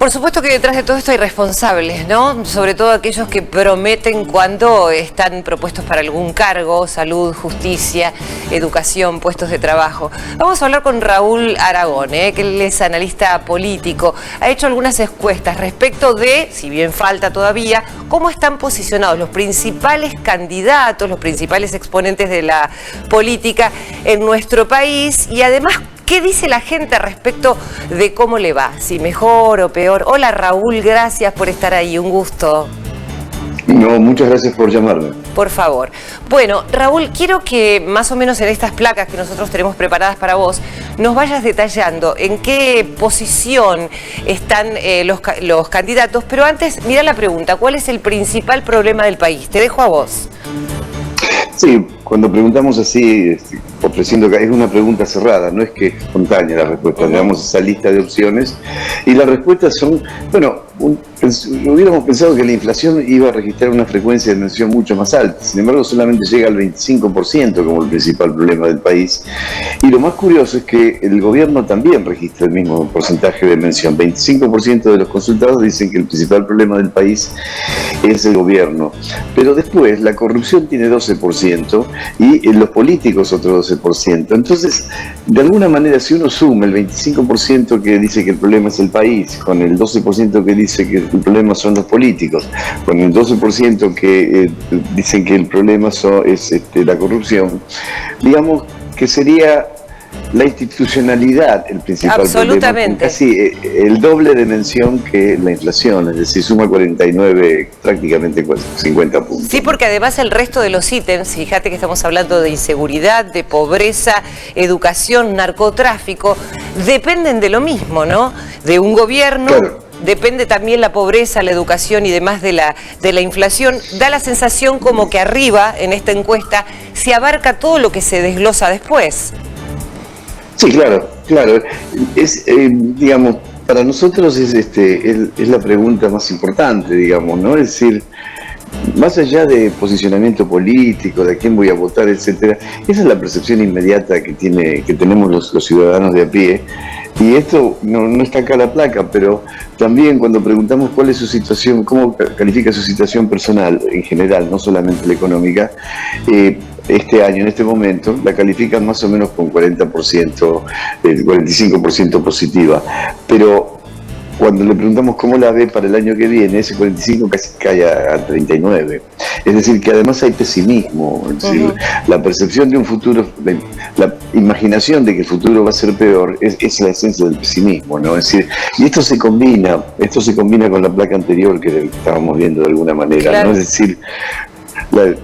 Por supuesto que detrás de todo esto hay responsables, ¿no? Sobre todo aquellos que prometen cuando están propuestos para algún cargo, salud, justicia, educación, puestos de trabajo. Vamos a hablar con Raúl Aragón, que él es analista político. Ha hecho algunas encuestas respecto de, si bien falta todavía, cómo están posicionados los principales candidatos, los principales exponentes de la política en nuestro país y además ¿qué dice la gente respecto de cómo le va? Si mejor o peor. Hola Raúl, gracias por estar ahí, un gusto. No, muchas gracias por llamarme. Por favor. Bueno, Raúl, quiero que más o menos en estas placas que nosotros tenemos preparadas para vos, nos vayas detallando en qué posición están los candidatos. Pero antes, mira la pregunta, ¿cuál es el principal problema del país? Te dejo a vos. Sí, cuando preguntamos así, ofreciendo que es una pregunta cerrada, no es que es espontánea la respuesta, le damos esa lista de opciones y las respuestas son, bueno, hubiéramos pensado que la inflación iba a registrar una frecuencia de mención mucho más alta, sin embargo solamente llega al 25% como el principal problema del país. Y lo más curioso es que el gobierno también registra el mismo porcentaje de mención, 25% de los consultados dicen que el principal problema del país es el gobierno, pero después la corrupción tiene 12% y los políticos otro 12%. Entonces, de alguna manera, si uno suma el 25% que dice que el problema es el país, con el 12% que dice que el problema son los políticos, con el 12% que dicen que el problema es la corrupción, digamos que sería la institucionalpuntualidad el principal Absolutamente. problema, casi el doble de mención que la inflación, es decir, suma 49, prácticamente 50 puntos. Sí, porque además el resto de los ítems, fíjate que estamos hablando de inseguridad, de pobreza, educación, narcotráfico, dependen de lo mismo, ¿no? De un gobierno. Claro. Depende también la pobreza, la educación y demás de la inflación. Da la sensación como que arriba, en esta encuesta, se abarca todo lo que se desglosa después. Sí, claro. Es, digamos, para nosotros es la pregunta más importante, digamos, ¿no? Es decir, más allá de posicionamiento político, de a quién voy a votar, etcétera, esa es la percepción inmediata que tenemos los ciudadanos de a pie. Y esto no está acá la placa, pero también cuando preguntamos cuál es su situación, cómo califica su situación personal en general, no solamente la económica, este año, en este momento, la califican más o menos con 40%, 45% positiva. Pero cuando le preguntamos cómo la ve para el año que viene, ese 45 casi cae a 39. Es decir, que además hay pesimismo. Es decir, la percepción de un futuro, la imaginación de que el futuro va a ser peor, es la esencia del pesimismo, ¿no? Es decir, y esto se combina con la placa anterior que estábamos viendo de alguna manera, claro. ¿No? Es decir,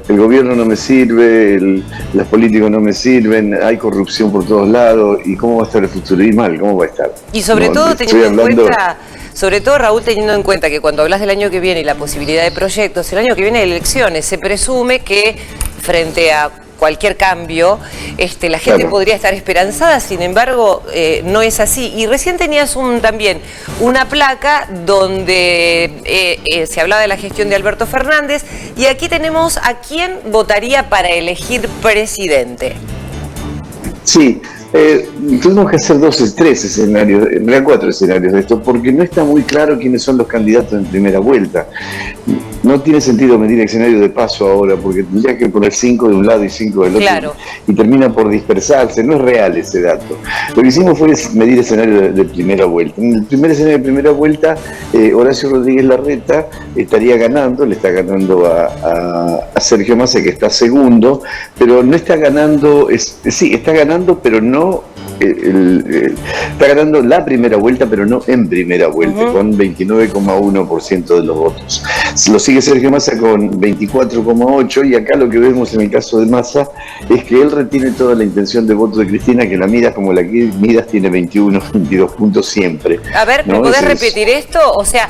el gobierno no me sirve, los políticos no me sirven, hay corrupción por todos lados, ¿y cómo va a estar el futuro? Y mal, ¿cómo va a estar? Y sobre todo teniendo en cuenta, Raúl, teniendo en cuenta que cuando hablas del año que viene y la posibilidad de proyectos, el año que viene hay elecciones, se presume que frente a cualquier cambio, la gente claro. podría estar esperanzada, sin embargo, no es así. Y recién tenías también una placa donde se hablaba de la gestión de Alberto Fernández, y aquí tenemos a quién votaría para elegir presidente. Sí, tuvimos que hacer 3 escenarios, en realidad 4 escenarios de esto, porque no está muy claro quiénes son los candidatos en primera vuelta. No tiene sentido medir escenarios de paso ahora, porque tendría que poner 5 de un lado y 5 del otro, claro. Y termina por dispersarse, no es real ese dato. Lo que hicimos fue medir escenarios de primera vuelta. En el primer escenario de primera vuelta, Horacio Rodríguez Larreta estaría ganando, le está ganando a Sergio Massa, que está segundo, pero no está ganando, sí, está ganando, pero no... está ganando la primera vuelta, pero no en primera vuelta, con 29,1% de los votos. Lo sigue Sergio Massa con 24,8%, y acá lo que vemos en el caso de Massa es que él retiene toda la intención de voto de Cristina, que la midas como la que midas tiene 22 puntos siempre. A ver, ¿me podés repetir esto? O sea,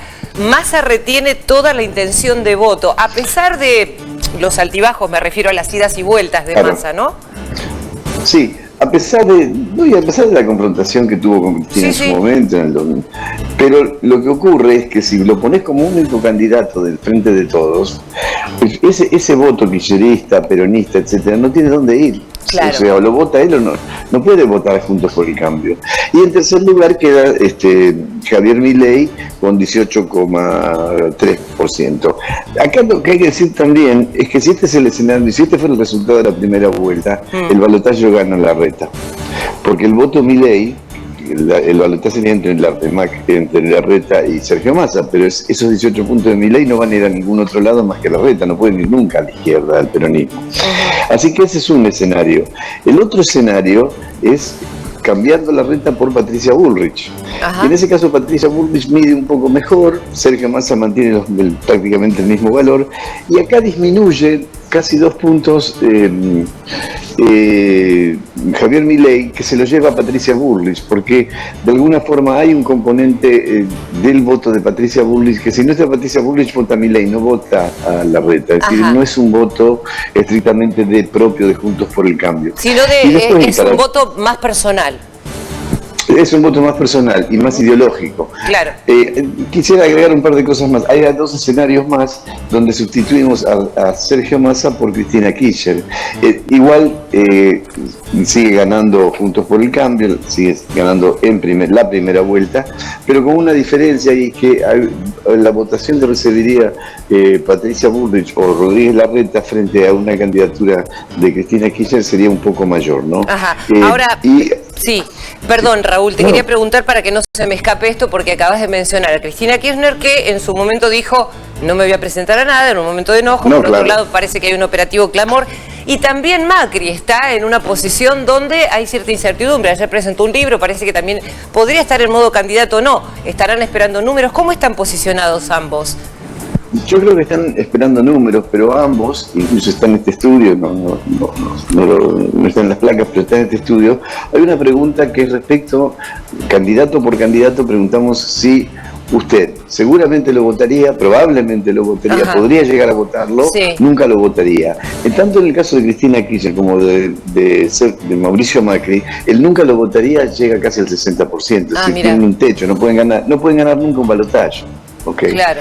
Massa retiene toda la intención de voto, a pesar de los altibajos, me refiero a las idas y vueltas de claro. Massa, ¿no? Sí. A pesar de la confrontación que tuvo con Cristina en su momento, en el 2000. Pero lo que ocurre es que si lo pones como único candidato del Frente de Todos, ese voto kirchnerista, peronista, etcétera, no tiene dónde ir. Claro. O sea, o lo vota él o no puede votar Juntos por el Cambio. Y en tercer lugar queda Javier Milei con 18,3%. Acá lo que hay que decir también es que si este es el escenario, si este fue el resultado de la primera vuelta, el balotaje gana Larreta. Porque el voto Milei, el balotaje sería entre Larreta y Sergio Massa, pero esos 18 puntos de Milei no van a ir a ningún otro lado más que Larreta, no pueden ir nunca a la izquierda, al peronismo. Así que ese es un escenario. El otro escenario es cambiando Larreta por Patricia Bullrich. Y en ese caso Patricia Bullrich mide un poco mejor, Sergio Massa mantiene prácticamente el mismo valor, y acá disminuye casi 2 puntos Javier Milei, que se lo lleva a Patricia Bullrich, porque de alguna forma hay un componente del voto de Patricia Bullrich, que si no está Patricia Bullrich vota Milei, no vota a Larreta, es decir, no es un voto estrictamente propio de Juntos por el Cambio. Sino es un voto más personal. Es un voto más personal y más ideológico. Claro. Quisiera agregar un par de cosas más. Hay 2 escenarios más donde sustituimos a Sergio Massa por Cristina Kirchner. Igual sigue ganando Juntos por el Cambio, sigue ganando la primera vuelta, pero con una diferencia, y es que la votación que recibiría Patricia Bullrich o Rodríguez Larreta frente a una candidatura de Cristina Kirchner sería un poco mayor, ¿no? Ajá. Ahora, sí, perdón, Raúl, te quería preguntar para que no se me escape esto, porque acabas de mencionar a Cristina Kirchner, que en su momento dijo, no me voy a presentar a nada, en un momento de enojo, por otro lado parece que hay un operativo clamor, y también Macri está en una posición donde hay cierta incertidumbre. Ayer presentó un libro, parece que también podría estar en modo candidato o no, estarán esperando números. ¿Cómo están posicionados ambos? Yo creo que están esperando números, pero ambos, incluso está en este estudio, no está en las placas, pero está en este estudio. Hay una pregunta que es respecto, candidato por candidato, preguntamos si usted seguramente lo votaría, probablemente lo votaría, podría llegar a votarlo, nunca lo votaría. Tanto en el caso de Cristina Kirchner como de Mauricio Macri, el nunca lo votaría llega casi al 60%, es decir, tienen un techo, no pueden ganar nunca un balotaje. Okay. Claro.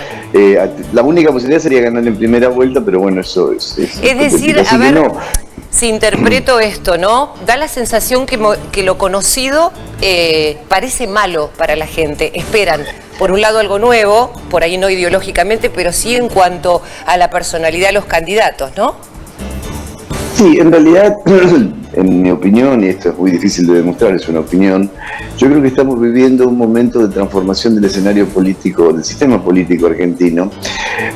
La única posibilidad sería ganar en primera vuelta, pero bueno, eso es decir, a ver, si interpreto esto, ¿no? Da la sensación que lo conocido parece malo para la gente. Esperan, por un lado, algo nuevo, por ahí no ideológicamente, pero sí en cuanto a la personalidad de los candidatos, ¿no? Sí, en realidad, en mi opinión, y esto es muy difícil de demostrar, es una opinión, yo creo que estamos viviendo un momento de transformación del escenario político, del sistema político argentino,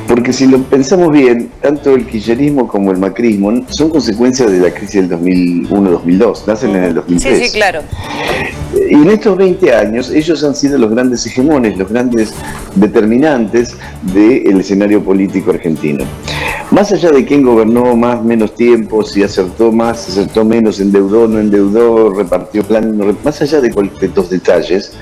porque si lo pensamos bien, tanto el kirchnerismo como el macrismo son consecuencias de la crisis del 2001-2002, nacen en el 2003. Sí, claro. Y en estos 20 años ellos han sido los grandes hegemones, los grandes determinantes del escenario político argentino. Más allá de quién gobernó más, menos tiempo, si acertó más, acertó menos, endeudó, no endeudó, repartió planes, más allá de estos detalles,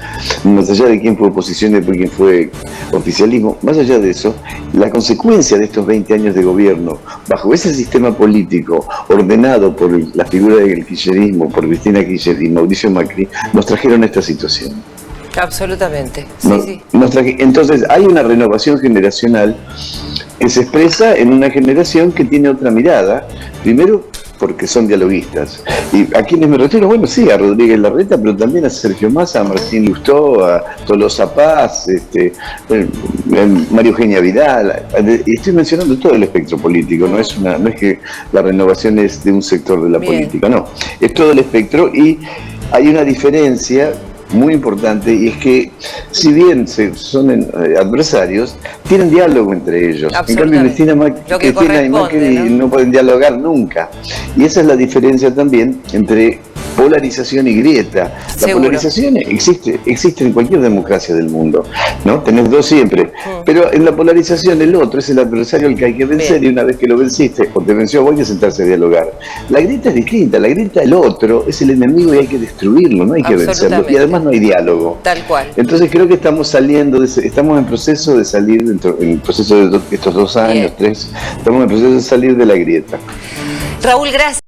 más allá de quién fue oposición y quién fue oficialismo, más allá de eso, la consecuencia de estos 20 años de gobierno, bajo ese sistema político ordenado por la figura del kirchnerismo, por Cristina Kirchner y Mauricio Macri, nos trajeron esta situación. Absolutamente. Entonces hay una renovación generacional que se expresa en una generación que tiene otra mirada, primero porque son dialoguistas. ¿Y a quiénes me refiero? Bueno, sí, a Rodríguez Larreta, pero también a Sergio Massa, a Martín Lustó, a Tolosa Paz, María Eugenia Vidal. Estoy mencionando todo el espectro político, no es que la renovación es de un sector de la política, no, es todo el espectro, y hay una diferencia muy importante, y es que si bien son adversarios, tienen diálogo entre ellos. En cambio, Cristina y Macri no pueden dialogar nunca. Y esa es la diferencia también entre polarización y grieta. La polarización existe en cualquier democracia del mundo, ¿no? Tenés dos siempre. Pero en la polarización el otro es el adversario al que hay que vencer, y una vez que lo venciste o te venció vos, hay que sentarse a dialogar. La grieta es distinta, la grieta el otro es el enemigo y hay que destruirlo, no hay que vencerlo. Y además no hay diálogo. Tal cual. Entonces creo que estamos estamos en proceso de salir, en el proceso de estos 2 años, 3, estamos en proceso de salir de la grieta. Raúl, gracias.